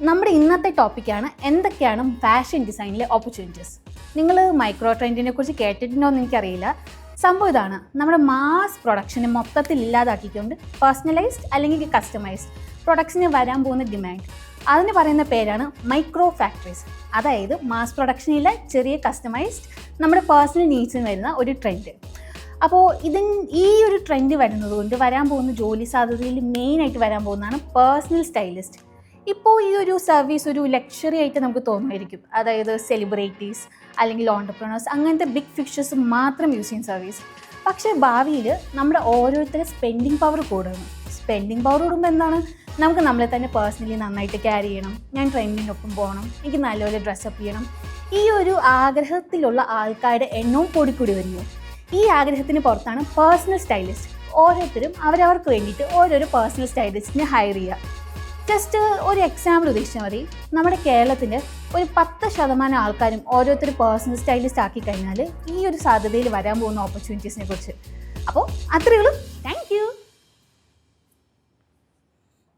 നമ്മുടെ ഇന്നത്തെ ടോപ്പിക്കാണ് എന്തൊക്കെയാണ് ഫാഷൻ ഡിസൈനിലെ ഓപ്പർച്യൂണിറ്റീസ്. നിങ്ങൾ മൈക്രോ ട്രെൻഡിനെ കുറിച്ച് കേട്ടിട്ടുണ്ടോ എന്ന് എനിക്കറിയില്ല. സംഭവം ഇതാണ്, നമ്മുടെ മാസ് പ്രൊഡക്ഷനെ മൊത്തത്തിൽ ഇല്ലാതാക്കിക്കൊണ്ട് പേഴ്സണലൈസ്ഡ് അല്ലെങ്കിൽ കസ്റ്റമൈസ്ഡ് പ്രൊഡക്ട്സിന് വരാൻ പോകുന്ന ഡിമാൻഡ്, അതിന് പറയുന്ന പേരാണ് മൈക്രോ ഫാക്ടറീസ്. അതായത് മാസ് പ്രൊഡക്ഷനിലെ ചെറിയ കസ്റ്റമൈസ്ഡ് നമ്മുടെ പേഴ്സണൽ നീഡ്സിന് വരുന്ന ഒരു ട്രെൻഡ്. അപ്പോൾ ഈ ഒരു ട്രെൻഡ് വരുന്നത് കൊണ്ട് വരാൻ പോകുന്ന ജോലി സാധ്യതയിൽ മെയിനായിട്ട് വരാൻ പോകുന്നതാണ് പേഴ്സണൽ സ്റ്റൈലിസ്റ്റ്. ഇപ്പോൾ ഈ ഒരു സർവീസ് ഒരു ലക്ഷറി ആയിട്ട് നമുക്ക് തോന്നുമായിരിക്കും. അതായത് സെലിബ്രിറ്റീസ് അല്ലെങ്കിൽ ഓൺടർപ്രണേഴ്സ് അങ്ങനത്തെ ബിഗ് ഫിഷേഴ്സ് മാത്രം യൂസ് ചെയ്യുന്ന സർവീസ്. പക്ഷേ ഭാവിയിൽ നമ്മുടെ ഓരോരുത്തരുടെ സ്പെൻഡിങ് പവർ കൂടുന്നു. സ്പെൻഡിങ് പവർ കൂടുമ്പോൾ എന്താണ്, നമുക്ക് നമ്മളെ തന്നെ പേഴ്സണലി നന്നായിട്ട് ക്യാരി ചെയ്യണം, ഞാൻ ട്രെൻഡിനൊപ്പം പോകണം, എനിക്ക് നല്ലപോലെ ഡ്രസ്സപ്പ് ചെയ്യണം. ഈ ഒരു ആഗ്രഹത്തിലുള്ള ആൾക്കാരുടെ എണ്ണവും കൂടിക്കൂടി വരുന്നു. ഈ ആഗ്രഹത്തിന് പുറത്താണ് പേഴ്സണൽ സ്റ്റൈലിസ്റ്റ്. ഓരോരുത്തരും അവരവർക്ക് വേണ്ടിയിട്ട് ഓരോരോ പേഴ്സണൽ സ്റ്റൈലിസ്റ്റിനെ ഹയർ ചെയ്യുക. ജസ്റ്റ് ഒരു എക്സാമ്പിൾ ഉദ്ദേശിച്ചാൽ മതി. നമ്മുടെ കേരളത്തിൻ്റെ ഒരു 10% ആൾക്കാരും ഓരോരുത്തർ പേഴ്സണൽ സ്റ്റൈലിസ്റ്റ് ആക്കി കഴിഞ്ഞാൽ ഈ ഒരു സാധ്യതയിൽ വരാൻ പോകുന്ന ഓപ്പർച്യൂണിറ്റീസിനെ കുറിച്ച്. അപ്പോൾ അത്രയേ ഉള്ളൂ. Thank you.